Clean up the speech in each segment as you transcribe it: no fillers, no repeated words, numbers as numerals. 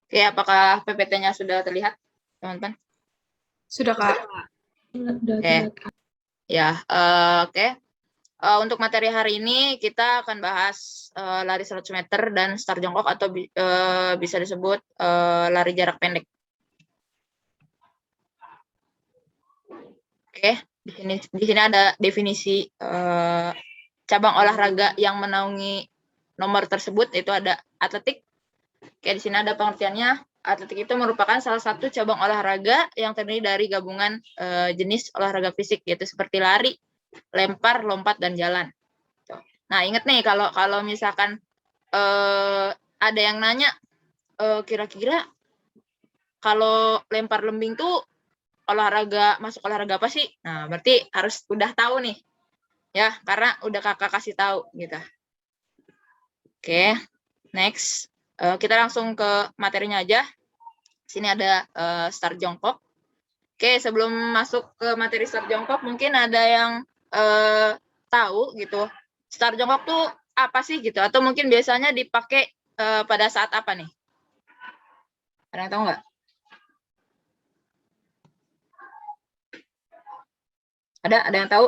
Oke, apakah PPT-nya sudah terlihat, teman-teman? Sudah, Kak. Oke. Ya, oke. Untuk materi hari ini kita akan bahas lari 100 meter dan start jongkok atau bisa disebut lari jarak pendek. Oke, di sini ada definisi cabang olahraga yang menaungi nomor tersebut, itu ada atletik. Oke, di sini ada pengertiannya. Atletik itu merupakan salah satu cabang olahraga yang terdiri dari gabungan jenis olahraga fisik, yaitu seperti lari, lempar, lompat, dan jalan. Nah, ingat nih kalau misalkan ada yang nanya, kira-kira kalau lempar lembing tuh masuk olahraga apa sih? Nah, berarti harus udah tahu nih, ya, karena udah kakak kasih tahu gitu. Oke, next. Kita langsung ke materinya aja. Sini ada start jongkok. Oke, sebelum masuk ke materi start jongkok, mungkin ada yang tahu gitu, start jongkok tuh apa sih gitu, atau mungkin biasanya dipakai pada saat apa nih? Ada yang tahu nggak? Ada yang tahu?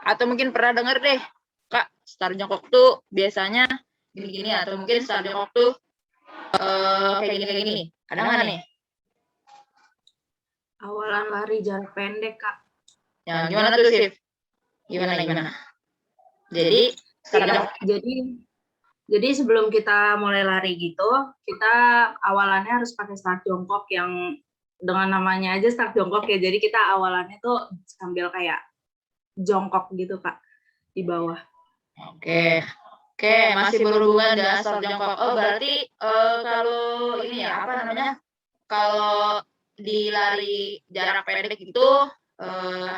Atau mungkin pernah dengar deh, Kak, start jongkok tuh biasanya gini-gini, atau mungkin start jongkok tuh kayak gini-gini. Ada nggak nih? Awalan lari jarak pendek, Kak. Ya, gimana tuh, Sif? Gimana? Jadi, start jongkok. Jadi sebelum kita mulai lari gitu, kita awalannya harus pakai start jongkok yang dengan namanya aja start jongkok ya. Jadi kita awalannya tuh sambil kayak jongkok gitu, Kak, di bawah. Oke, masih berhubungan dengan start jongkok. Oh, berarti kalau ini ya, apa namanya? Kalau di lari jarak pendek itu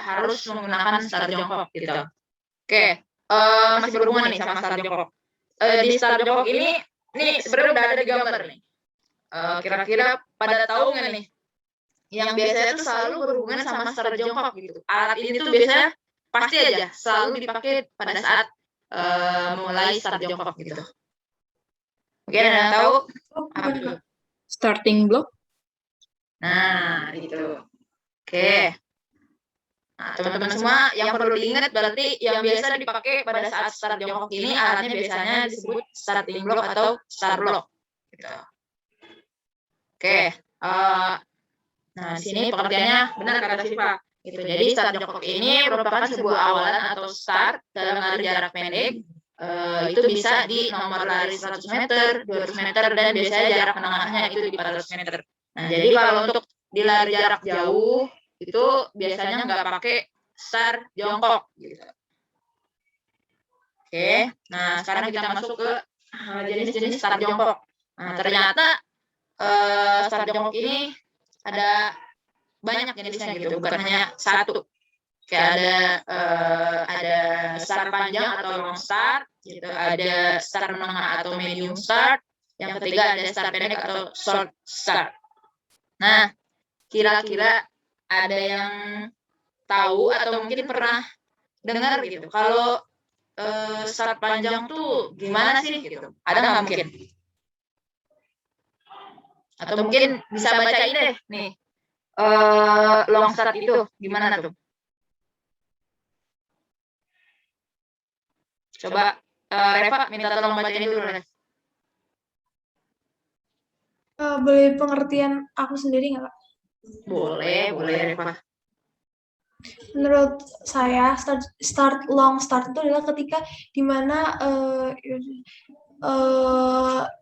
harus menggunakan start jongkok gitu. Oke, masih berhubungan nih sama start jongkok. Di start jongkok ini sebenarnya udah ada di gambar nih. Kira-kira pada tahu nggak nih? Yang biasanya tuh selalu berhubungan sama start jongkok gitu. Alat ini tuh biasanya pasti aja selalu dipakai pada saat mulai start jongkok gitu. Mungkin ada yang tahu apa tuh? Starting block. Nah, gitu. Oke. Nah, teman-teman semua yang perlu diingat berarti yang biasa dipakai pada saat start jongkok ini alatnya biasanya disebut starting block atau start block. Gitu. Oke. Nah, di sini pengertiannya benar kata Siva. Gitu. Jadi start jongkok ini merupakan sebuah awalan atau start dalam lari jarak pendek. Itu bisa di nomor lari 100 meter, 200 meter, dan biasanya jarak menengahnya itu di 400 meter. Nah, jadi kalau untuk di lari jarak jauh, itu biasanya nggak pakai start jongkok. Gitu. Oke, nah sekarang kita masuk ke jenis-jenis start jongkok. Nah, ternyata start jongkok ini ada banyak jenisnya gitu, bukan hanya satu. Kayak ada start panjang atau long start, gitu. Ada start menengah atau medium start. Yang ketiga ada start pendek atau short start. Nah, kira-kira ada yang tahu atau mungkin pernah dengar gitu, kalau start panjang tuh gimana sih gitu? Ada nggak mungkin? Atau mungkin bisa bacain deh nih. Long start itu gimana tuh? Coba Reva minta tolong bacain dulu, Reva. Boleh pengertian aku sendiri nggak, Kak? Boleh Reva. Menurut saya long start itu adalah ketika dimana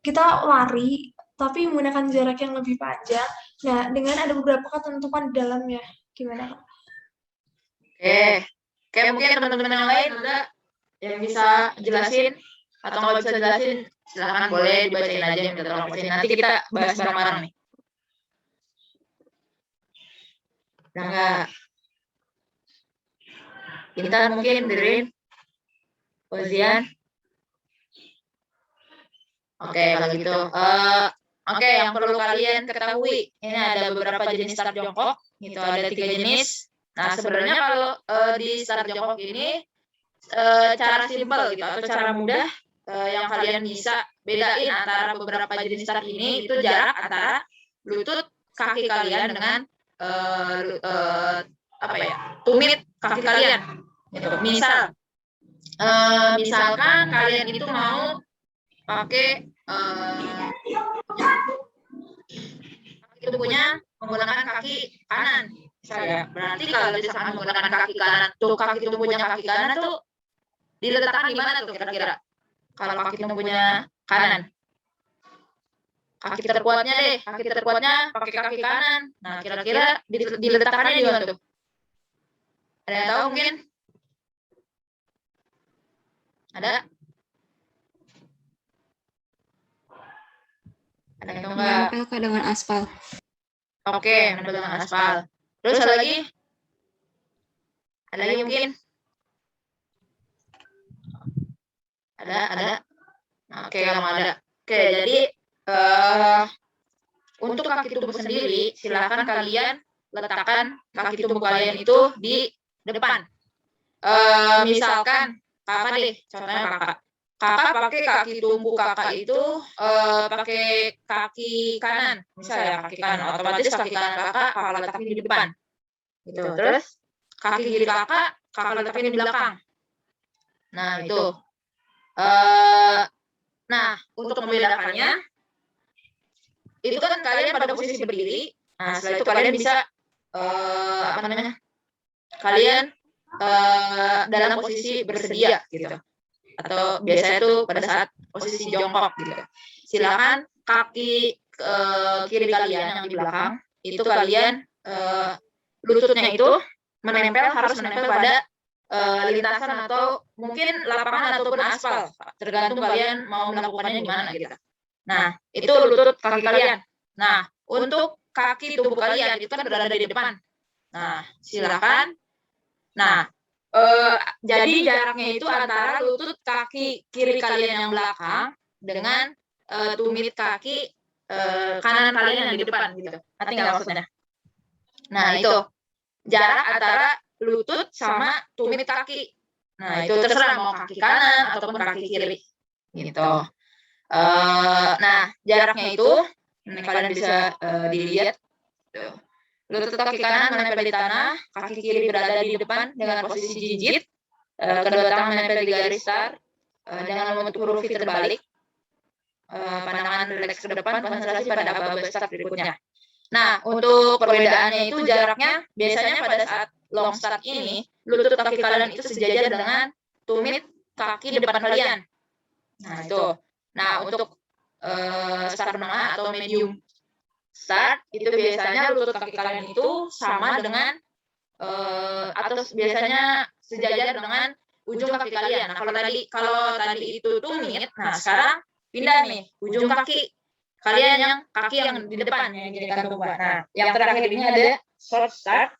kita lari tapi menggunakan jarak yang lebih panjang. Nah, dengan ada beberapa ketentuan di dalamnya. Gimana, Kak? Oke, mungkin teman-teman yang lain ada yang bisa jelasin atau nggak bisa jelasin, silakan boleh dibacain aja, minta tolong bacain. Nanti kita bahas bareng-bareng nih. Udah nggak? Intan mungkin, Dirin, Ozian. Oke, kalau gitu. Oke, yang perlu kalian ketahui, ini ada beberapa jenis start jongkok. Gitu, ada 3 jenis. Nah, sebenarnya kalau di start jongkok ini cara simpel gitu atau cara mudah yang kalian bisa bedain antara beberapa jenis start ini itu jarak antara lutut kaki kalian dengan tumit kaki kalian. Gitu. Misalkan kalian itu mau pakai kaki tubuhnya menggunakan kaki kanan, misalnya. Berarti kalau misalkan menggunakan kaki kanan, tuh kaki tubuhnya kaki kanan tuh diletakkan di mana tuh kira-kira? Kalau kaki tubuhnya kanan, kaki terkuatnya pakai kaki kanan. Nah, kira-kira diletakkannya di mana tuh? Ada yang tahu mungkin? Ada? Ada yang tahu nggak? Menempel ke dengan aspal. Oke, menempel dengan aspal. Terus ada lagi? Ada lagi mungkin? Ada? Oke, kalau ada. Oke, jadi untuk kaki tubuh sendiri, silakan kalian letakkan kaki tubuh kalian itu di depan. Misalkan kakak deh, contohnya kakak. Kakak pakai kaki tubuh kakak itu pakai kaki kanan, misalnya kaki kanan. Otomatis kaki kanan kakak letakin di depan. Gitu. Terus kaki kiri kakak letakin di belakang. Nah, itu. Nah, untuk membedakannya, itu kan kalian pada posisi berdiri. Nah, setelah itu kalian bisa kalian dalam posisi bersedia gitu. Atau biasanya tuh pada saat posisi jongkok gitu. Silakan kaki kiri kalian yang di belakang itu kalian lututnya itu harus menempel pada lintasan atau mungkin lapangan ataupun aspal, tergantung kalian mau melakukannya gimana gitu. Nah, itu lutut kaki kalian. Nah, untuk kaki tubuh kalian itu kan berada di depan. Nah, silakan. Nah, jadi jaraknya itu antara lutut kaki kiri kalian yang belakang dengan tumit kaki kanan kalian yang di depan gitu. Nanti nggak maksudnya? Nah, itu jarak antara lutut sama tumit kaki. Nah, itu terserah mau kaki kanan ataupun kaki kiri. Gitu. Nah, jaraknya itu kalian bisa dilihat. Tuh. Lutut kaki kanan menempel di tanah, kaki kiri berada di depan dengan posisi jinjit, kedua tangan menempel di garis start, dengan membentuk huruf V terbalik, pandangan rileks ke depan, konsentrasi pada aba-aba start berikutnya. Nah, untuk perbedaannya itu jaraknya biasanya pada saat long start ini, lutut kaki kalian itu sejajar dengan tumit kaki depan kalian. Nah, itu. Nah, untuk start menengah atau medium start, itu biasanya lutut kaki kalian itu sama dengan atau biasanya sejajar dengan ujung kaki kalian. Nah, kalau tadi itu tumit, nah sekarang pindah nih, ujung kaki kalian yang kaki yang di depan yang jadikan tumbuhan. Nah, yang terakhir ini ada short start.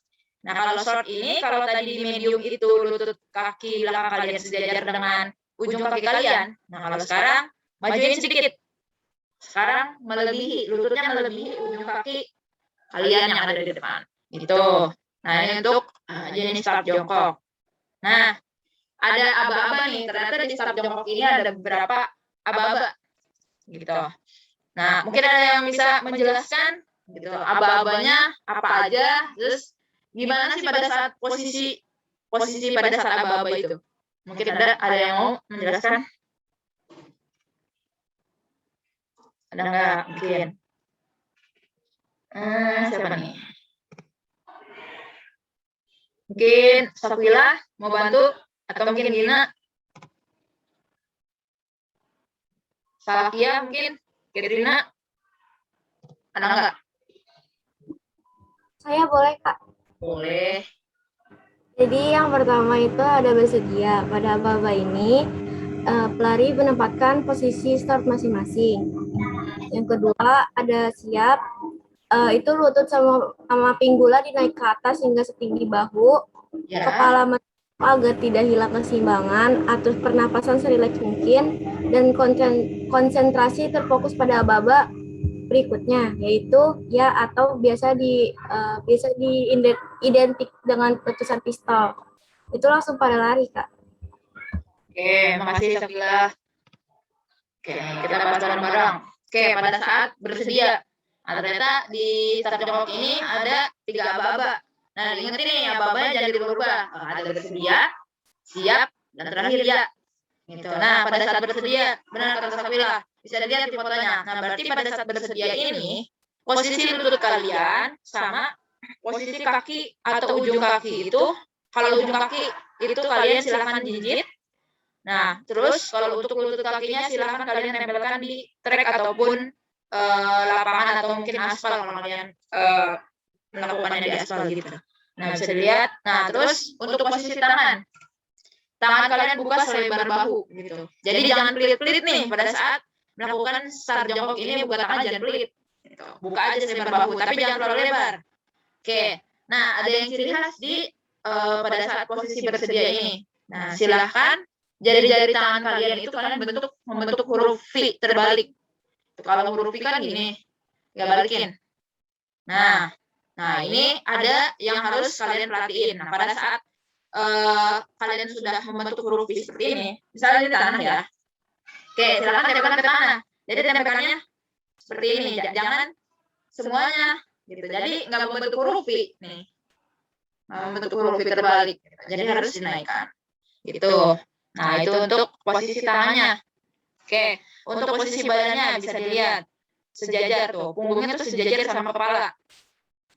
Nah, kalau short ini, kalau tadi di medium itu lutut kaki belakang kalian sejajar dengan ujung kaki kalian. Nah, kalau sekarang majuin sedikit. Sekarang lututnya melebihi ujung kaki kalian yang ada di depan. Gitu. Nah, ini untuk jenis start jongkok. Nah, ada aba-aba nih. Ternyata di start jongkok ini ada beberapa aba-aba. Gitu. Nah, mungkin ada yang bisa menjelaskan gitu, aba-abanya apa aja, terus gimana sih pada saat posisi pada saat aba-aba itu. Mungkin ada yang mau menjelaskan? Ada nggak mungkin? Siapa nih? Mungkin Safila mau bantu atau mungkin Gina? Salafia mungkin? Katrina? Ada nggak? Saya boleh, Kak. Boleh. Jadi yang pertama itu ada bersedia. Pada aba-aba ini, pelari menempatkan posisi start masing-masing. Yang kedua ada siap. Itu lutut sama pinggula dinaik ke atas hingga setinggi bahu. Ya. Kepala agar tidak hilang keseimbangan, atur pernapasan serileks mungkin, dan konsentrasi terfokus pada aba-aba berikutnya, yaitu ya atau biasa identik dengan letusan pistol. Itu langsung pada lari, Kak. Oke, makasih Safila. Oke, kita bahas bareng-bareng. Oke, pada saat bersedia. Nah, ternyata di start jongkok ini ada 3 aba-aba. Nah, diingetin nih, aba-abanya jangan dirubah-rubah. Ada bersedia, siap, dan terakhir ya. Gitu. Nah, pada saat bersedia, benar kata Safila, bisa dilihat di fotonya. Nah, berarti pada saat bersedia ini, posisi lutut kalian sama posisi kaki atau ujung kaki itu, kalau ujung kaki itu kalian silahkan jinjit. Nah, terus kalau untuk lutut kakinya silahkan kalian tempelkan di trek ataupun lapangan atau mungkin aspal kalau kalian melakukannya di aspal gitu. Nah, bisa dilihat. Nah, terus untuk posisi tangan kalian buka selebar bahu gitu. Jadi jangan pelit-pelit nih pada saat melakukan start jongkok ini, buka tangan jangan pelit. Gitu. Buka aja selebar bahu, tapi jangan terlalu lebar. Oke. Nah, ada yang ciri khas di pada saat posisi bersedia ini. Nah, silahkan jari-jari tangan kalian itu kalian membentuk huruf V terbalik. Kalau huruf V kan gini, nggak balikin. Nah, ini ada yang harus kalian perhatiin. Nah, pada saat kalian sudah membentuk huruf V seperti ini, misalnya di tanah ya. Oke, silakan tempelkan ke tanah. Jadi tempelkannya seperti ini, jangan semuanya gitu. Jadi nggak membentuk huruf V nih. Membentuk huruf V terbalik. Jadi harus dinaikkan. Gitu. Nah, itu untuk posisi tangannya. Oke, untuk posisi badannya bisa dilihat sejajar tuh. Punggungnya tuh sejajar sama kepala.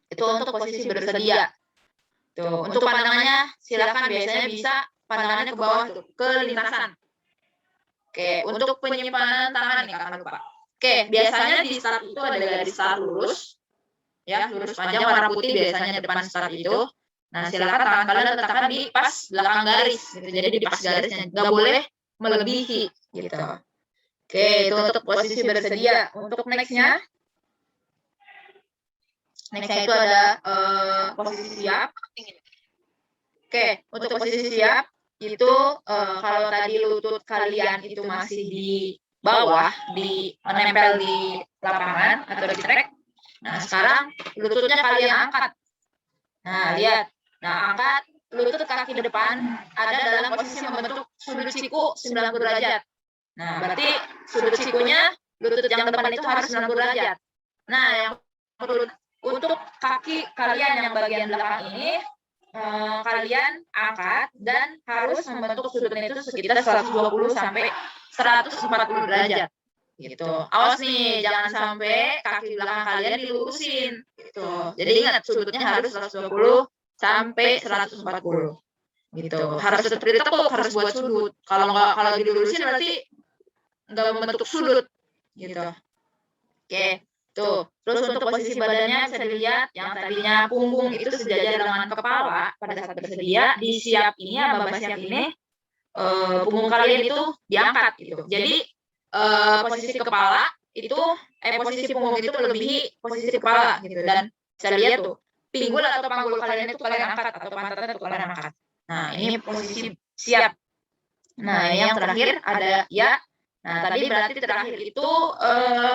Itu untuk posisi bersedia. Tuh, untuk pandangannya silakan biasanya bisa pandangannya ke bawah tuh, ke lintasan. Oke, untuk penyimpanan tangan nih kakak lupa. Oke, biasanya di start itu ada garis start lurus. Ya, lurus panjang warna putih biasanya depan start itu. Nah, silakan tangan kalian letakkan di pas belakang garis gitu. Jadi di pas garisnya, nggak boleh melebihi gitu. Oke, itu untuk posisi bersedia. Untuk next-nya itu ada posisi siap. Oke, untuk posisi siap itu kalau tadi lutut kalian itu masih di bawah, menempel di lapangan atau di trek. Nah, sekarang lututnya kalian angkat. Nah, lihat. Nah, angkat lutut kaki depan ada dalam posisi membentuk sudut siku 90 derajat. Nah, berarti sudut sikunya lutut yang depan itu harus 90 derajat. Nah, yang untuk kaki kalian yang bagian belakang ini kalian angkat dan harus membentuk sudutnya itu sekitar 120 sampai 140 derajat. Gitu. Awas nih, jangan sampai kaki belakang kalian dilurusin. Gitu. Jadi ingat sudutnya harus 120 sampai 140. Gitu. Harus tetap ditekuk, harus buat sudut. Kalau dilurusin berarti nggak membentuk sudut. Gitu. Oke. Tuh, terus untuk posisi badannya bisa dilihat yang tadinya punggung itu sejajar dengan kepala pada saat bersedia, di siap ini, babak siap ini, punggung kalian itu diangkat gitu. Jadi posisi kepala itu, posisi punggung itu melebihi posisi kepala gitu. Dan bisa lihat tuh, pinggul atau panggul kalian itu kalian angkat atau pantatnya itu kalian angkat. Nah, ini posisi siap. Nah, yang terakhir ada ya. Nah, tadi berarti terakhir itu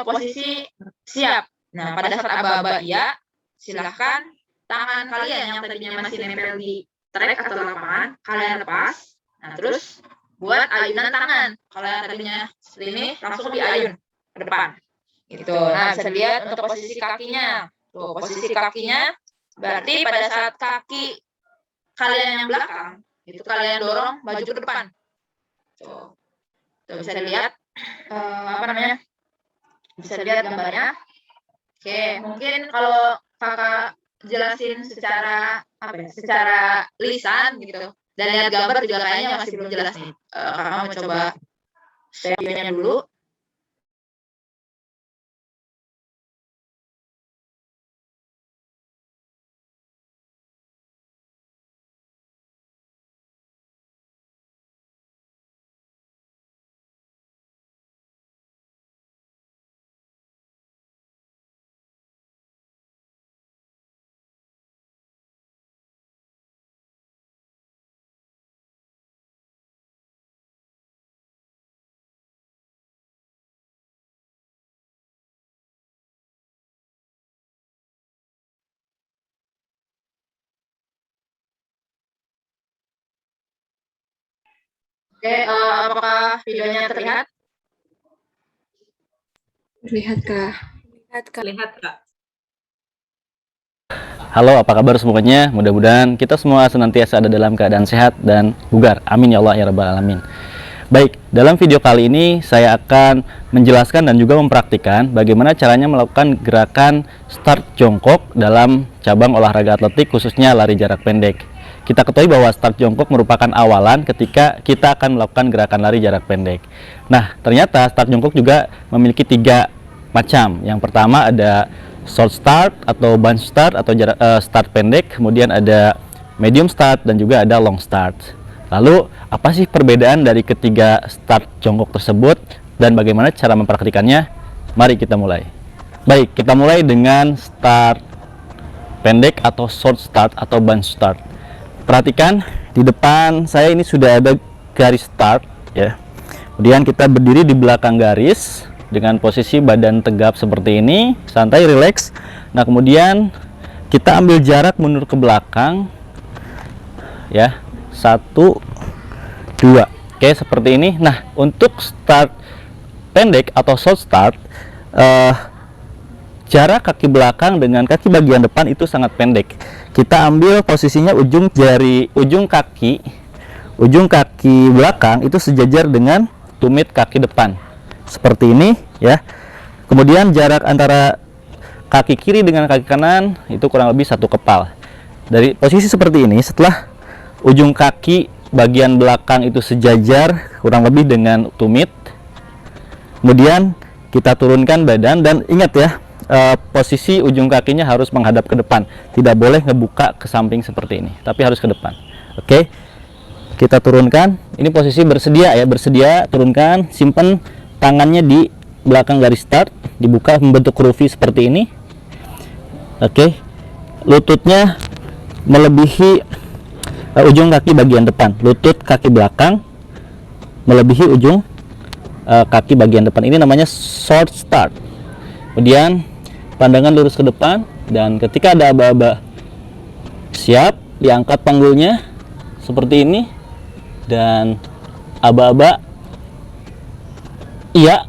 posisi siap. Nah, pada saat aba-aba ya, silahkan tangan kalian yang tadinya masih nempel di trek atau lapangan, kalian lepas. Nah, terus buat ayunan tangan. Kalau yang tadinya seperti ini, langsung diayun ke depan. Gitu. Nah, bisa dilihat untuk posisi kakinya. Tuh, posisi kakinya berarti pada saat kaki kalian yang belakang, itu kalian dorong maju ke depan. Tuh. Tuh bisa dilihat bisa dilihat gambarnya. Oke, mungkin kalau kakak jelasin secara secara lisan gitu dan lihat gambar juga kayaknya masih belum jelas nih. Kakak mau coba share videonya dulu. Oke, apakah videonya terlihat? Lihat Kak. Lihat Kak. Halo, apa kabar semuanya? Mudah-mudahan kita semua senantiasa ada dalam keadaan sehat dan bugar. Amin ya Allah ya Rabbal Alamin. Baik, dalam video kali ini saya akan menjelaskan dan juga mempraktikkan bagaimana caranya melakukan gerakan start jongkok dalam cabang olahraga atletik, khususnya lari jarak pendek. Kita ketahui bahwa start jongkok merupakan awalan ketika kita akan melakukan gerakan lari jarak pendek. Nah, ternyata start jongkok juga memiliki 3 macam. Yang pertama ada short start atau bunch start atau start pendek, kemudian ada medium start dan juga ada long start. Lalu apa sih perbedaan dari ketiga start jongkok tersebut dan bagaimana cara mempraktikannya? Mari kita mulai. Baik, kita mulai dengan start pendek atau short start atau bunch start. Perhatikan di depan saya ini sudah ada garis start ya. Kemudian kita berdiri di belakang garis dengan posisi badan tegap seperti ini, santai, rileks. Nah, kemudian kita ambil jarak mundur ke belakang ya, 1, 2. Oke, seperti ini. Nah, untuk start pendek atau short start, jarak kaki belakang dengan kaki bagian depan itu sangat pendek. Kita ambil posisinya ujung kaki belakang itu sejajar dengan tumit kaki depan. Seperti ini ya. Kemudian jarak antara kaki kiri dengan kaki kanan itu kurang lebih 1 kepal. Dari posisi seperti ini, setelah ujung kaki bagian belakang itu sejajar kurang lebih dengan tumit, kemudian kita turunkan badan dan ingat ya, posisi ujung kakinya harus menghadap ke depan, tidak boleh ngebuka ke samping seperti ini, tapi harus ke depan. Oke, kita turunkan. Ini posisi bersedia ya, bersedia, turunkan, simpan tangannya di belakang garis start, dibuka membentuk rufi seperti ini. Oke, lututnya melebihi ujung kaki bagian depan, lutut kaki belakang melebihi ujung kaki bagian depan. Ini namanya short start. Kemudian pandangan lurus ke depan, dan ketika ada aba-aba siap, diangkat panggulnya seperti ini, dan aba-aba iya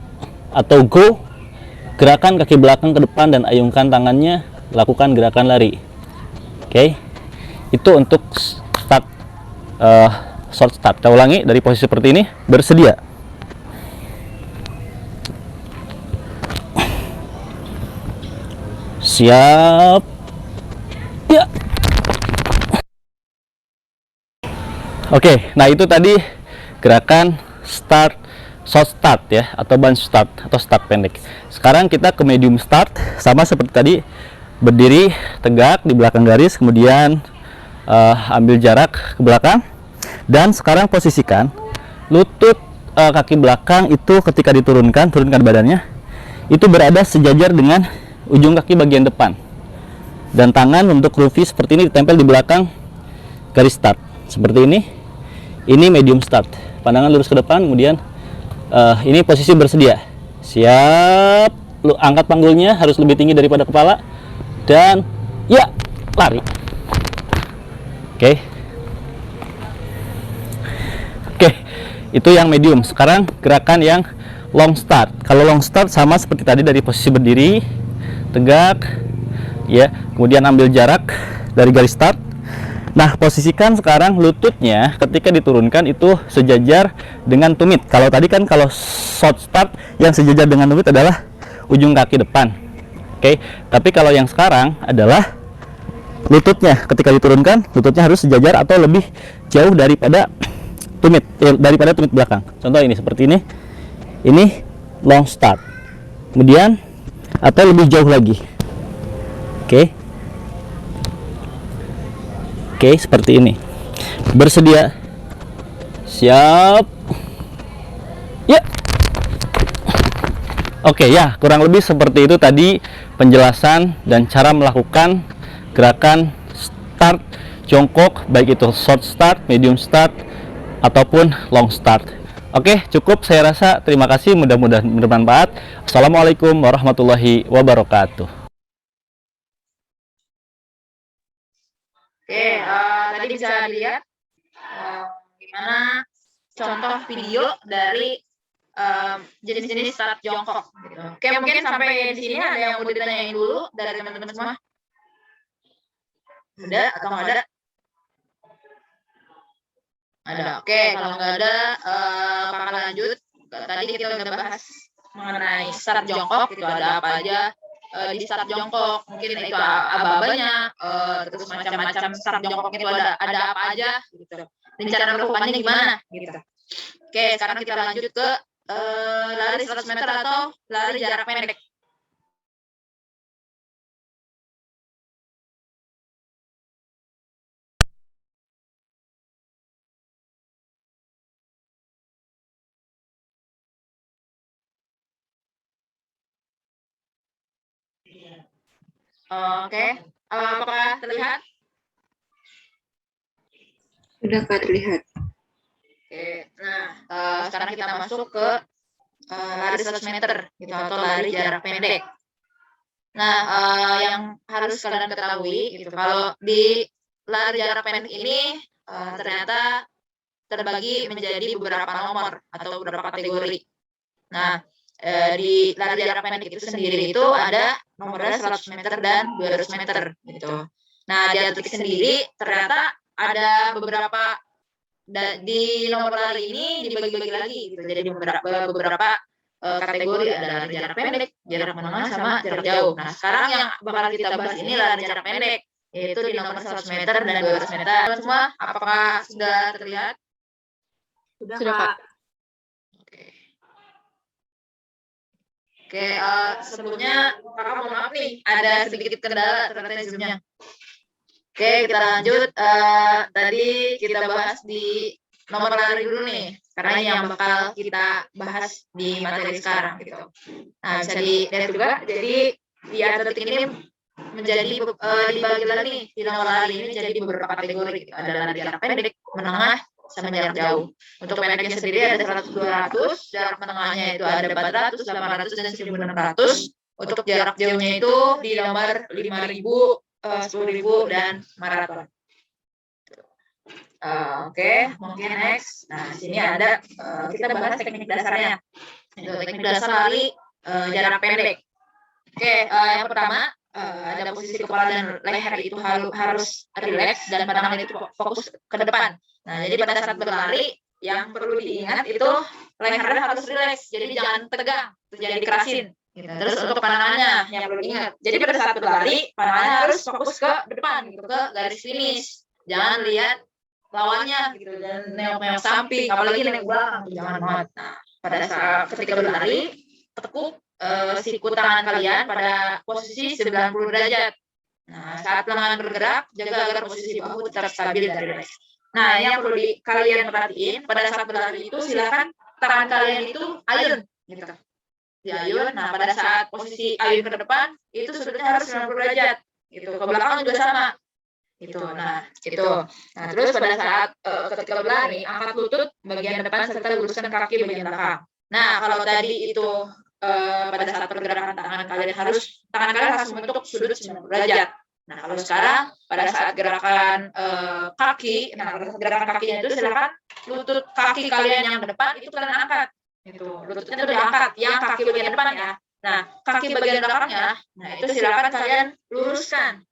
atau go, gerakan kaki belakang ke depan dan ayungkan tangannya, lakukan gerakan lari. Oke, itu untuk start short start. Kita ulangi dari posisi seperti ini, bersedia. Siap. Ya. Oke, nah itu tadi gerakan short start ya, atau bunch start atau start pendek. Sekarang kita ke medium start, sama seperti tadi, berdiri tegak di belakang garis, kemudian ambil jarak ke belakang, dan sekarang posisikan lutut kaki belakang itu ketika turunkan badannya itu berada sejajar dengan ujung kaki bagian depan, dan tangan untuk rufi seperti ini ditempel di belakang garis start seperti ini. Ini medium start, pandangan lurus ke depan, kemudian ini posisi bersedia. Siap, lu angkat panggulnya harus lebih tinggi daripada kepala, dan ya, lari. Oke. Oke, itu yang medium. Sekarang gerakan yang long start. Kalau long start sama seperti tadi, dari posisi berdiri tegak ya, kemudian ambil jarak dari garis start. Nah, posisikan sekarang lututnya ketika diturunkan itu sejajar dengan tumit. Kalau tadi kan, kalau short start yang sejajar dengan tumit adalah ujung kaki depan. Oke, tapi kalau yang sekarang adalah lututnya ketika diturunkan, lututnya harus sejajar atau lebih jauh daripada tumit, daripada tumit belakang. Contoh ini seperti ini. Ini long start. Kemudian atau lebih jauh lagi. Oke. Oke, seperti ini. Bersedia. Siap. Ya. Oke ya, kurang lebih seperti itu tadi penjelasan dan cara melakukan gerakan start jongkok, baik itu short start, medium start, ataupun long start. Oke, cukup saya rasa. Terima kasih, mudah-mudahan bermanfaat. Assalamualaikum warahmatullahi wabarakatuh. Oke, tadi bisa dilihat gimana contoh video dari jenis-jenis start jongkok. Gitu. Oke, mungkin sampai di sini ada yang mau ditanyain dulu dari teman-teman semua? Ada atau nggak ada? Ada. Oke, kalau nggak ada, kakak lanjut. Tadi kita udah bahas mengenai start jongkok, itu ada apa aja di start jongkok. Mungkin itu aba-abanya, terus macam-macam start jongkok itu ada apa aja, gitu. Dan cara melakukannya gimana, gitu. Oke, sekarang kita lanjut ke lari 100 meter atau lari jarak pendek. Oke, apakah terlihat? Sudah Kak terlihat. Oke, nah sekarang kita masuk ke lari 100 meter gitu, atau lari jarak pendek. Nah, yang harus kalian ketahui gitu, kalau di lari jarak pendek ini ternyata terbagi menjadi beberapa nomor atau beberapa kategori. Nah, di lari jarak pendek itu sendiri itu ada nomornya 100 meter dan 200 meter gitu. Nah, di atletik sendiri ternyata ada beberapa di nomor lari ini dibagi-bagi lagi gitu. Jadi beberapa kategori, ada lari jarak pendek, jarak menengah, sama jarak jauh. Nah, sekarang yang bakal kita bahas ini lari jarak pendek, yaitu di nomor 100 meter dan 200 meter. Semua apakah sudah terlihat? Sudah, Sudah, Kak. Oke, sebelumnya kakak mohon maaf nih, ada sedikit kendala ternyata Zoom-nya. Oke, kita lanjut. Tadi kita bahas di nomor lari dulu nih, karena ini yang bakal kita bahas di materi sekarang gitu. Nah, bisa dilihat juga, jadi di atletik ini menjadi dibagi lagi nih, di nomor lari ini jadi beberapa kategori gitu. Ada lari jarak pendek, menengah, sama jarak jauh. Untuk pendeknya sendiri ada 100-200, jarak menengahnya itu ada 400, 800, dan 1600. Untuk jarak jauhnya itu di nomor 5000, 10.000, dan maraton. Oke, mungkin next. Nah, di sini ada kita bahas teknik dasarnya. Itu teknik dasar lari jarak pendek. Oke, yang pertama ada posisi kepala dan leher itu harus rileks dan pandangan itu fokus ke depan. Nah, jadi pada saat berlari yang perlu diingat itu lehernya harus rileks, jadi jangan tegang, jadi dikerasin. Gitu. Terus untuk pandangannya yang perlu diingat, jadi pada saat berlari pandangannya harus fokus ke depan, gitu, ke garis finish. Jangan lihat lawannya gitu dan nengok-nengok samping, apalagi nengok belakang, jangan banget. Nah, pada saat ketika berlari tekuk siku tangan kalian pada posisi 90 derajat. Nah, saat lengan bergerak, jaga agar posisi bahu tetap stabil dan rileks. Nah, yang perlu kalian perhatiin pada saat berlari itu silakan tangan kalian itu ayun, gitu. Diayun. Nah, pada saat posisi ayun ke depan itu sudutnya harus 90 derajat, gitu. Ke belakang juga sama. Gitu. Nah, itu. Nah, terus pada saat ketika berlari, angkat lutut bagian depan serta luruskan kaki bagian belakang. Nah, kalau tadi itu pada saat pergerakan tangan kalian harus membentuk sudut 90 derajat. Nah, kalau sekarang pada saat gerakan kaki, nah gerakan kakinya itu silakan lutut kaki kalian yang depan itu kalian angkat. Gitu. Lututnya itu diangkat, yang kaki bagian depan ya. Nah, kaki bagian belakangnya, nah itu silakan kalian luruskan.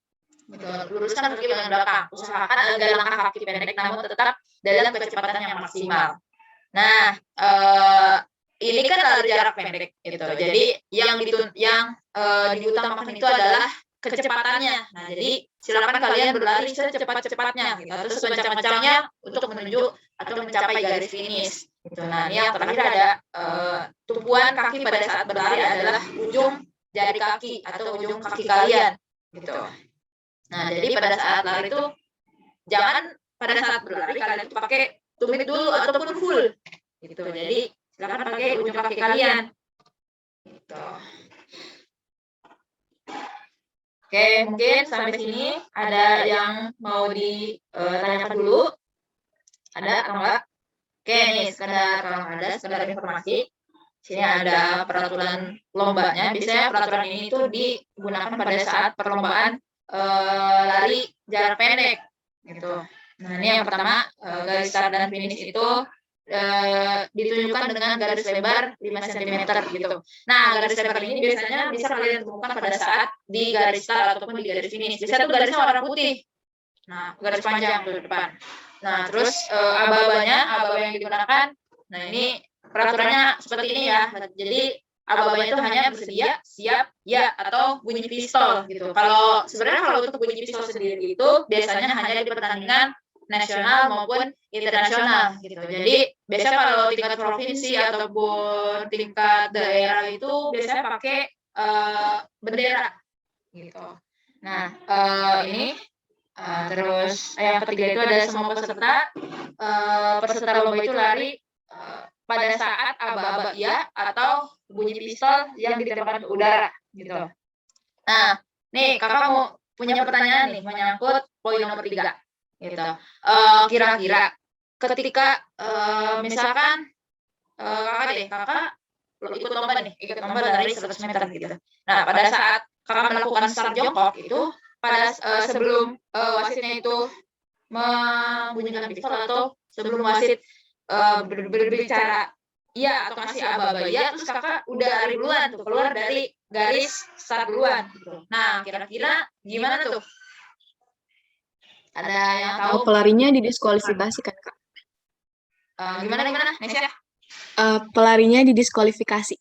Gitu. Luruskan kaki bagian belakang. Usahakan agar langkah kaki pendek namun tetap dalam kecepatan yang maksimal. Nah, ini kan lari jarak pendek gitu. Jadi yang diutamakan itu adalah kecepatannya. Nah, jadi silakan kalian berlari secepat-cepatnya gitu. Terus kencang-kencangnya untuk menuju atau mencapai garis finish. Gitu. Nah, ini yang terakhir ada tumpuan kaki pada saat berlari adalah ujung jari kaki atau ujung kaki kalian gitu. Nah, jadi pada saat lari itu jangan pada saat berlari kalian itu pakai tumit dulu ataupun full gitu. Jadi silakan pakai ujung kaki kalian. Gitu. Oke, mungkin sampai sini ada yang mau ditanyakan dulu? Ada atau enggak? Oke, nih sekedar informasi. Sini ada peraturan lombanya. Biasanya peraturan ini itu digunakan pada saat perlombaan lari jarak pendek gitu. Nah, ini yang pertama, garis start dan finish itu ditunjukkan dengan garis lebar 5 cm gitu. Nah, garis lebar ini biasanya bisa kalian temukan pada saat di garis start ataupun di garis finish. Biasanya tuh garisnya warna putih. Nah, garis panjang tuh depan. Nah, terus aba-aba yang digunakan, nah ini peraturannya seperti ini ya. Jadi aba-abanya itu hanya bersedia, siap, ya, atau bunyi pistol gitu. Sebenarnya kalau untuk bunyi pistol sendiri itu biasanya hanya di pertandingan nasional maupun internasional gitu. Jadi biasanya kalau tingkat provinsi ataupun tingkat daerah itu biasanya pakai bendera gitu. Nah, ini terus yang ketiga itu ada semua peserta lomba itu lari pada saat aba-aba ya atau bunyi pistol yang ditembakkan ke udara gitu. Nah, nih kakak mau punya pertanyaan nih menyangkut poin nomor 3 gitu. Kira-kira ketika misalkan kakak ikut lomba lari 100 meter gitu. Nah, pada saat kakak melakukan start jongkok itu pada sebelum wasitnya itu membunyikan pistol atau sebelum wasit berbicara iya atau masih aba-aba ya, terus kakak udah lari duluan tuh keluar dari garis start duluan gitu. Nah, kira-kira gimana tuh? Ada yang tahu? Pelarinya didiskualifikasi kan, Kak? Gimana Nesya? Pelarinya didiskualifikasi.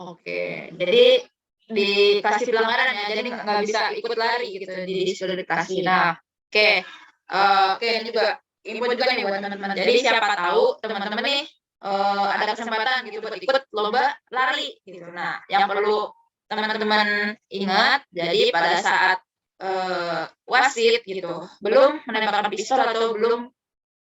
Oke, jadi dikasih pelanggaran ya, jadi nggak bisa ikut lari gitu, didiskualifikasi. Nah, oke juga info juga nih buat teman-teman. Jadi siapa tahu teman-teman nih ada kesempatan gitu buat ikut lomba lari gitu. Nah, yang perlu teman-teman ingat, jadi pada saat wasit gitu belum menembakkan pistol atau belum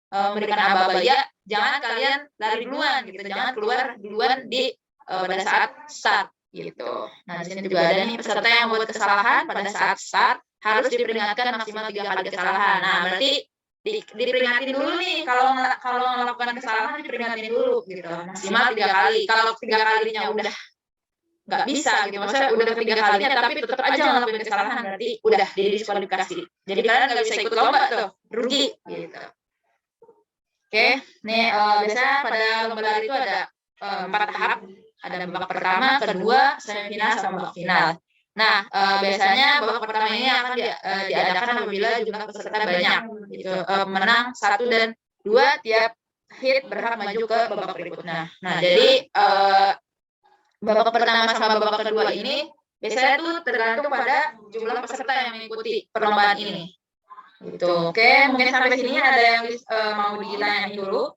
memberikan aba-aba ya, jangan kalian lari duluan gitu, jangan keluar duluan di pada saat start gitu. Nah, di sini juga ada nih peserta yang buat kesalahan pada saat start harus diperingatkan maksimal 3 kali kesalahan. Nah, berarti diperingatin dulu nih kalau melakukan kesalahan diperingatin dulu gitu, maksimal 3 kali. Kalau 3 kalinya udah nggak bisa gitu, maksudnya udah ketiga kalinya tapi tetap aja ngelakuin kesalahan, berarti udah didiskualifikasi. Jadi kalian nggak bisa ikut lomba tuh, rugi gitu. Oke, nih biasanya pada lomba lari itu ada 4 tahap. Ada babak pertama, kedua, semifinal, sama babak final. Nah, biasanya babak pertama ini akan diadakan apabila jumlah peserta banyak. Gitu. Menang 1 dan 2 tiap hit berhak maju ke babak berikutnya. Nah, jadi babak pertama sama babak kedua ini biasanya tuh tergantung pada jumlah peserta yang mengikuti perlombaan ini. Gitu. Oke, mungkin sampai sini ada yang mau ditanyain dulu.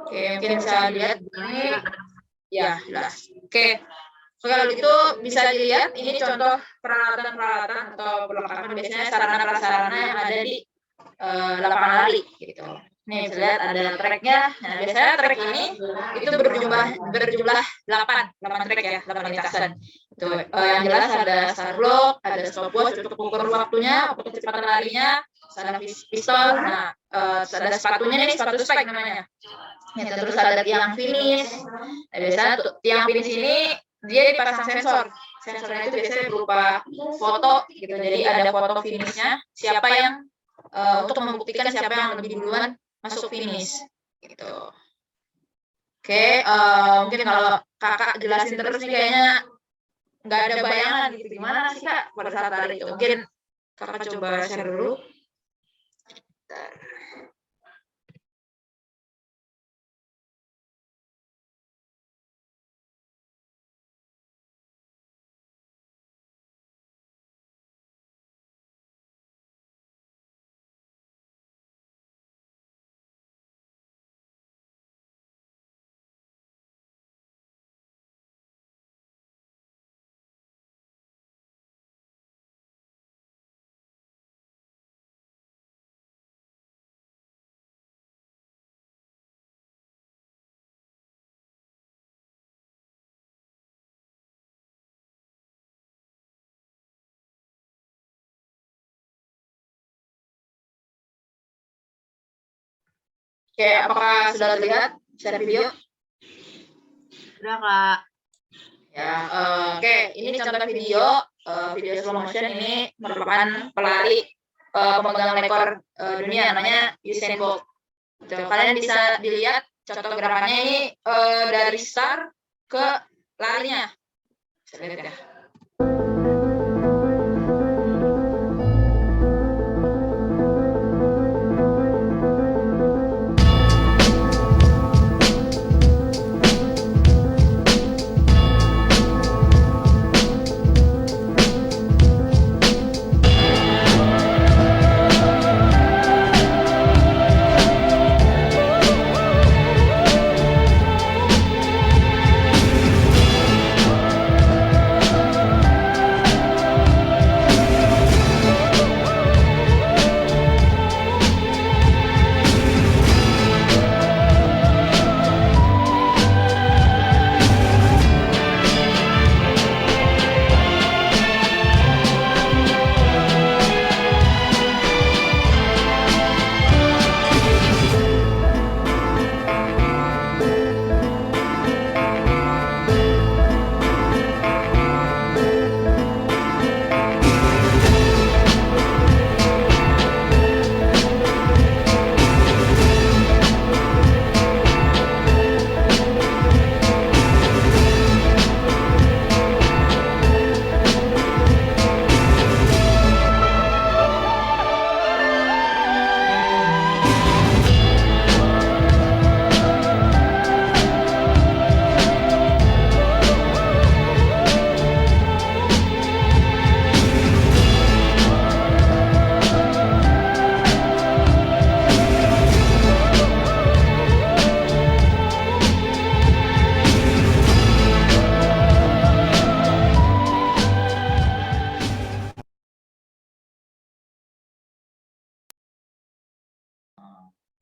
Oke, mungkin bisa dilihat ini. Ya, jelas. Oke. Kalau gitu bisa dilihat ini contoh peralatan-peralatan atau perlengkapan biasanya sarana-prasarana yang ada di lapangan lari gitu. Nih bisa lihat ada tracknya. Nah, biasanya track ini itu berjumlah 8 track ya, 8 lintasan. Itu yang jelas ada start block, ada stopwatch untuk mengukur waktunya, kecepatan larinya, ada pistol. Nah, ada sepatunya nih, sepatu spike namanya. Ya, terus ada tiang finish. Nah, biasanya tiang finish ini dia dipasang sensor. Sensornya itu biasanya berupa foto gitu. Jadi ada foto finishnya, siapa yang untuk membuktikan siapa yang lebih duluan masuk finish gitu. Oke, mungkin kalau kakak jelasin terus nih kayaknya nggak ada bayangan gitu. Gimana sih kak pada saat lari itu? Mungkin kakak coba share dulu. Bentar. Oke, apakah sudah terlihat share video? Udah, Kak. Ya, oke. Ini contoh video slow motion ini merupakan pelari pemegang rekor dunia namanya Usain Bolt. Tuh, kalian bisa dilihat contoh gerakannya ini dari start ke larinya. Bisa lihat ya.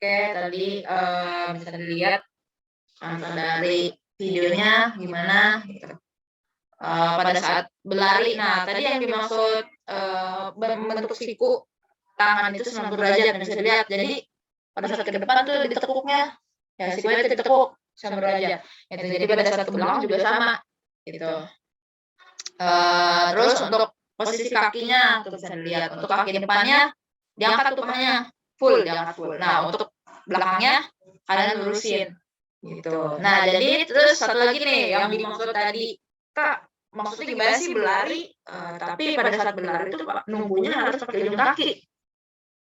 Oke, tadi bisa dilihat contoh dari videonya gimana gitu. Pada saat berlari, nah tadi yang dimaksud membentuk siku tangan itu 90 derajat bisa dilihat. Jadi pada saat ke depan tuh ditekuknya, ya sikunya itu ditekuk 90 derajat. Gitu. Jadi pada saat ke belakang juga sama gitu. Terus untuk posisi kakinya tuh bisa dilihat. Untuk kaki depannya diangkat tuh pahanya full, diangkat full. Nah, untuk belakangnya kalian lurusin gitu. Nah, jadi terus satu lagi nih yang dimaksud tadi, Kak, maksudnya gimana sih berlari? Tapi pada saat berlari itu nunggunya harus pakai ujung kaki.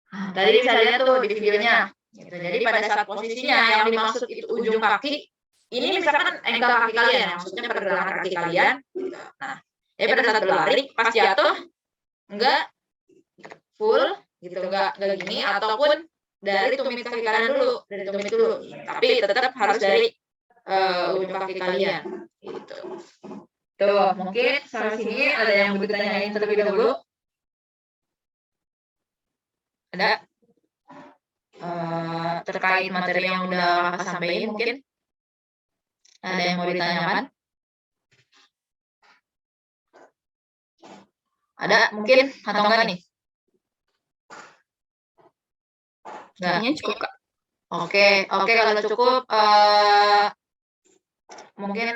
Nah, tadi bisa lihat tuh di videonya. Gitu. Jadi pada saat posisinya yang dimaksud itu ujung kaki, ini misalkan engkel kaki kalian, maksudnya pergelangan kaki kalian. Gitu. Nah, jadi pada saat berlari pas jatuh enggak full gitu, enggak gini ataupun dari tumit kaki kalian dulu, dari tumit dulu. Tapi tetap harus dari ujung kaki kalian gitu. Tuh, mungkin sampai sini ada yang mau ditanyain terlebih dahulu? Ada? Terkait materi yang udah Kakak sampaikan mungkin? Ada yang mau ditanyakan? Ada mungkin atau enggak nih? Enggak. Kayaknya cukup, Kak. Oke, kalau cukup mungkin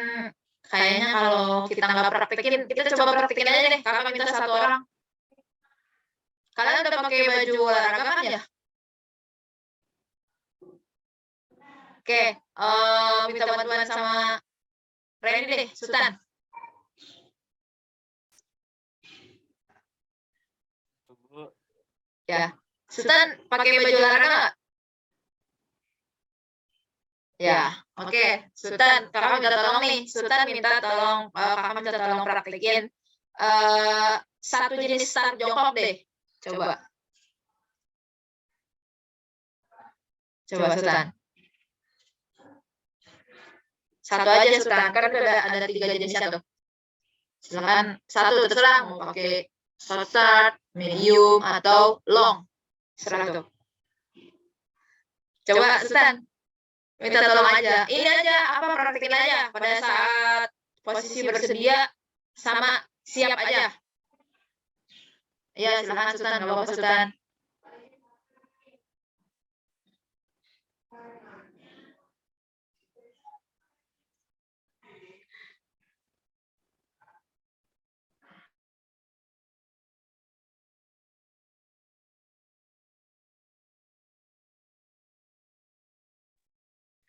kayaknya kalau kita nggak praktekin, kita coba praktekin aja deh. Kakak minta satu orang. Kalian udah pakai baju olahraga kan ya? Oke, minta bantuan sama Randy deh, Sultan. Ya, Sultan pakai baju olahraga nggak? Ya, oke. Sultan, kakak minta tolong nih. Sultan minta tolong, kakak minta tolong praktekin satu jenis start jongkok deh. Coba Sultan. Satu aja Sultan, kan ada 3 jenisnya tuh. Silakan satu terserah mau pakai short start, medium atau long. Serah tuh. Coba Sultan. Minta tolong aja. Ini aja praktekin aja pada saat posisi bersedia sama siap aja. Ya, silakan Sultan, enggak apa-apa Sultan.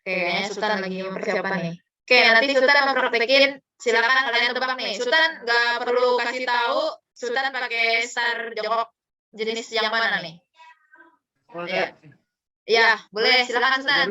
Kayaknya Sultan lagi mempersiapkan nih. Oke, nanti Sultan mempraktekin. Silakan kalian tebak nih. Sultan nggak perlu kasih tahu. Sultan pakai start jongkok jenis yang mana nih? Ya, ya, boleh. Silakan Sultan.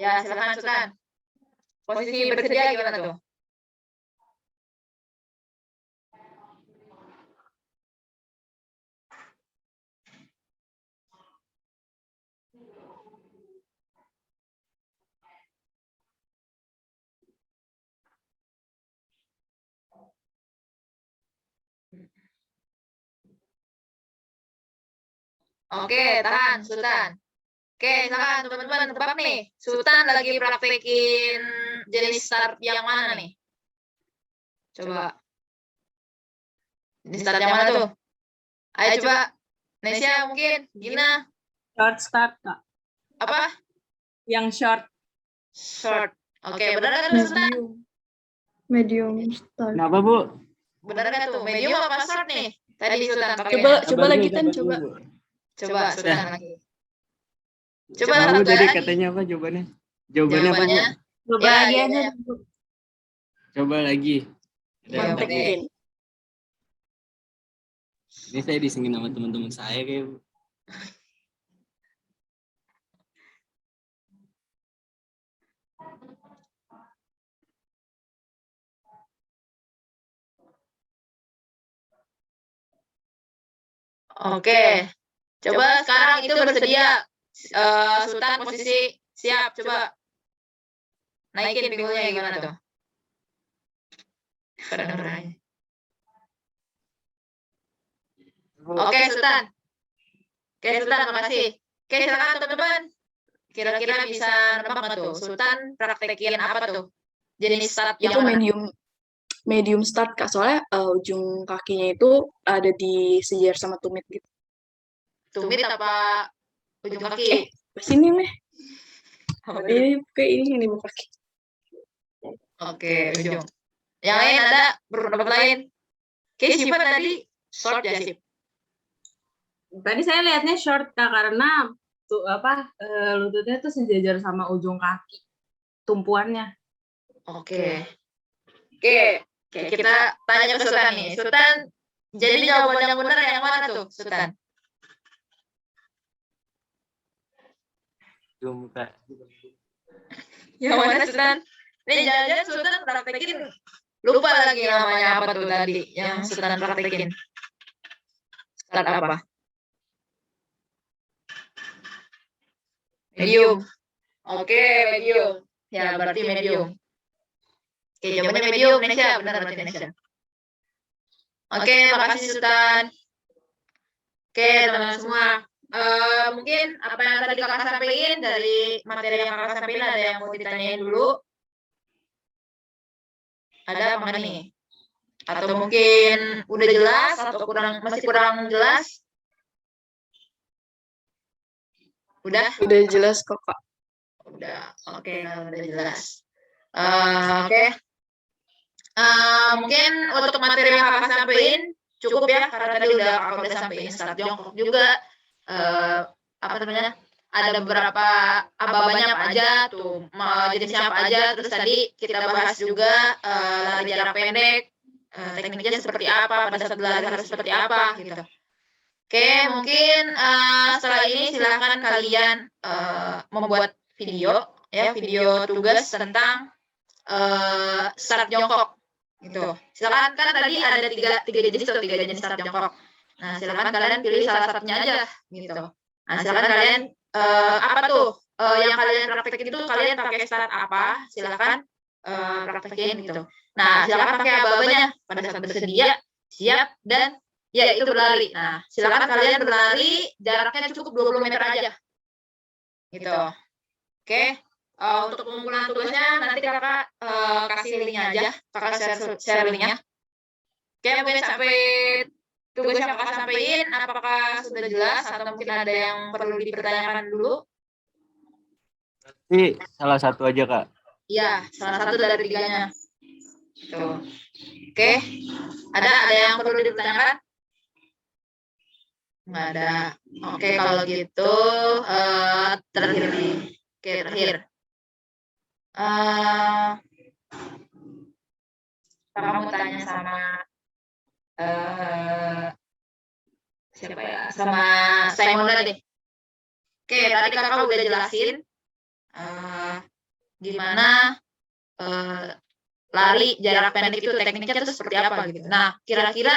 Ya, silakan Sultan. Posisi bersedia gimana tuh? Oke, tahan Sultan. Oke, silakan teman-teman tebak nih. Sultan lagi praktekin jenis start yang mana nih? Coba. Jenis start yang mana tuh? Ayo coba. Nesya mungkin, Gina. Short start, Kak. Apa? Yang short. Short. Oke, benar kan tuh Sultan? Medium start. Kenapa, Bu? Benar kan tuh? Medium apa short nih? Tadi Sultan pakai. Coba lagi Tan, coba. Coba Sultan lagi. Coba Coba, Bu, satu tadi lagi. katanya apa jawabannya? Jawabannya apa, Bu? Jawabannya. Coba Ya, lagi ya, aja. ya. Coba lagi. Ya, Praktekin. Ini saya disengin sama teman-teman saya kayak, Bu. Oke. Coba sekarang itu bersedia. Sultan posisi siap. Coba naikin pinggulnya gimana tuh? Keren. Oke, Sultan. Oke, Sultan, makasih. Oke, silakan teman-teman. Kira-kira bisa nebak nggak tuh? Sultan praktekin apa tuh? Jenis start yang Itu mana? medium start Kak. Soalnya ujung kakinya itu ada di sejar sama tumit gitu. Tumit apa ujung kaki? Sini meh. Apa dulu? Ini kayak ini yang di bawah kaki. Oke, ujung. Yang lain ada berpendapat lain? Oke, Syifa tadi short ya, Sip? Tadi saya lihatnya short, Kak, karena tuh lututnya tuh sejajar sama ujung kaki. Tumpuannya. Oke. Oke, kita tanya ke Sultan nih. Sultan, jadi jawaban yang benar yang mana tuh, Sultan? Belum, Kak. Yang mana, Sultan? Nih, jangan-jangan Sultan praktekin. Lupa lagi namanya apa tuh tadi yang Sultan praktekin. Start apa? Medium. Oke, medium. Ya, berarti medium. Oke, jawabannya medium, Nesya. Benar berarti Nesya. Oke, makasih Sultan. Oke, teman-teman semua. Mungkin apa yang tadi kakak sampaikan dari materi yang kakak sampaikan ada yang mau ditanyain dulu? Ada apa nih? Atau mungkin udah jelas atau masih kurang jelas? Udah? Udah jelas kok Kak. Udah. Oke, udah jelas. Oke. Mungkin untuk materi yang kakak sampaikan cukup ya, karena tadi kakak udah sampaikan start jongkok juga. Apa namanya? Ada beberapa aba-abanya apa aja tuh, jenisnya apa aja. Terus tadi kita bahas juga lari jarak pendek, tekniknya seperti apa, pada saat lari harus seperti apa gitu. Oke, mungkin setelah ini silahkan kalian membuat video ya, video tugas tentang start jongkok gitu. Silakan, kan tadi ada tiga jenis atau tiga jenis start jongkok. Nah, silakan kalian pilih salah satunya aja gitu. Nah, silakan kalian apa tuh yang kalian praktekin itu, kalian pakai start apa? Silakan praktekin gitu. Nah, silakan pakai aba-abanya pada saat bersedia, siap, dan ya itu berlari. Nah, silakan kalian berlari jaraknya cukup 20 meter aja. Gitu. Oke. Untuk pengumpulan tugasnya nanti kakak kasih linknya aja, kakak share linknya. Oke, mungkin sampai tugas yang kakak sampaikan apakah sudah jelas atau mungkin ada yang perlu dipertanyakan dulu? Ini salah satu aja Kak. Iya, salah satu dari tiganya. Tuh. Oke, ada yang perlu dipertanyakan? Nggak ada. Oke, kalau gitu terakhir nih. Oke, terakhir. Kamu tanya sama siapa ya? Sama Simon deh. Oke, tadi kakak udah jelasin gimana lari jarak pendek itu tekniknya itu seperti apa gitu. Nah, kira-kira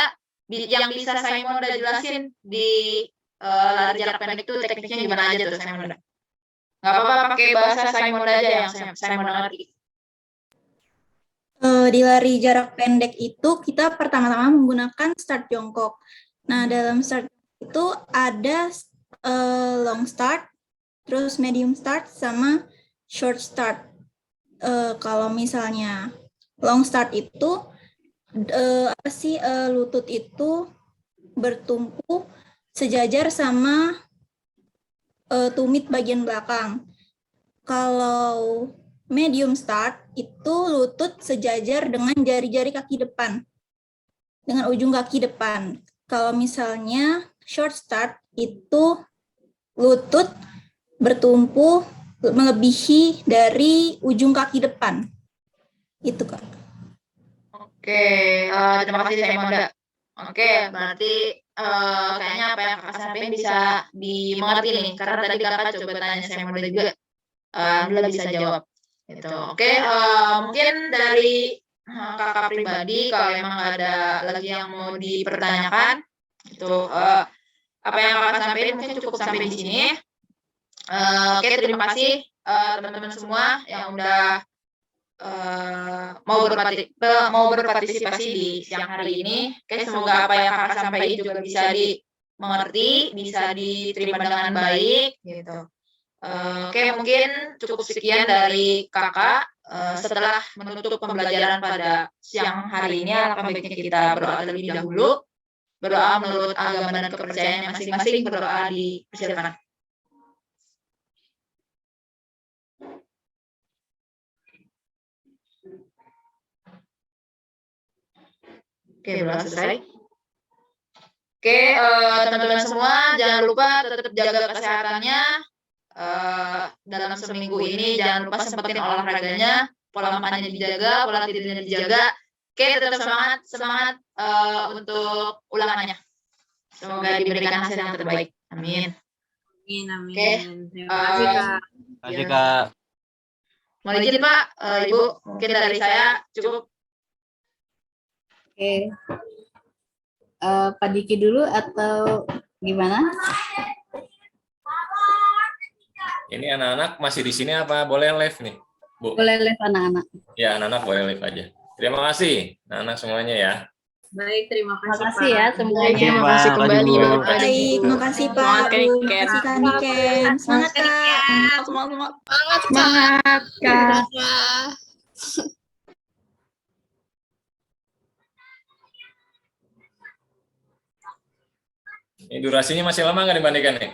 yang bisa Simon udah jelasin di lari jarak pendek itu tekniknya gimana aja tuh Simon udah? Nggak apa-apa pakai bahasa Simon aja yang Simon ngerti. Di lari jarak pendek itu kita pertama-tama menggunakan start jongkok. Nah, dalam start itu ada long start, terus medium start, sama short start. Kalau misalnya long start itu lutut itu bertumpu sejajar sama tumit bagian belakang. Kalau medium start itu lutut sejajar dengan jari-jari kaki depan, dengan ujung kaki depan. Kalau misalnya short start itu lutut bertumpu melebihi dari ujung kaki depan. Itu Kak. Oke, terima kasih Simon. Oke, berarti kayaknya apa yang kakak sampaikan bisa dimengerti nih, karena tadi kakak coba tanya Simon juga, alhamdulillah bisa jawab. Gitu. Oke, mungkin dari kakak pribadi, kalau emang ada lagi yang mau dipertanyakan, itu apa yang kakak sampaikan mungkin cukup sampai di sini. Oke, terima kasih teman-teman semua yang udah mau berpartisipasi di siang hari ini. Oke, semoga apa yang kakak sampaikan juga bisa dimengerti, bisa diterima dengan baik, gitu. Oke, mungkin cukup sekian dari kakak. Setelah menutup pembelajaran pada siang hari ini, alangkah baiknya kita berdoa terlebih dahulu. Berdoa menurut agama dan kepercayaan masing-masing. Berdoa dipersilakan. Oke, berdoa selesai. Oke, teman-teman semua jangan lupa tetap jaga kesehatannya. Dalam seminggu ini jangan lupa sempetin olahraganya, pola makannya dijaga, pola tidurnya dijaga. Oke, tetap semangat untuk ulangannya. Semoga diberikan hasil yang terbaik. Amin. Amin. Oke. Terima kasih Kak. Terima kasih Kak. Mohon izin Pak, Ibu, mungkin dari saya cukup. Oke. Pak Diki dulu atau gimana? Ini anak-anak masih di sini apa boleh live nih, Bu? Boleh live anak-anak. Ya, anak-anak boleh live aja. Terima kasih, anak-anak semuanya ya. Baik, terima Terima kasih kasih ya semuanya. Terima kasih kembali Bapak. Baik, makasih Pak. Semangat, Bu. Ken. Makasih Kak Niken. Semangat Kak. Semangat, Kak. Ini durasinya masih lama nggak dibandingkan nih?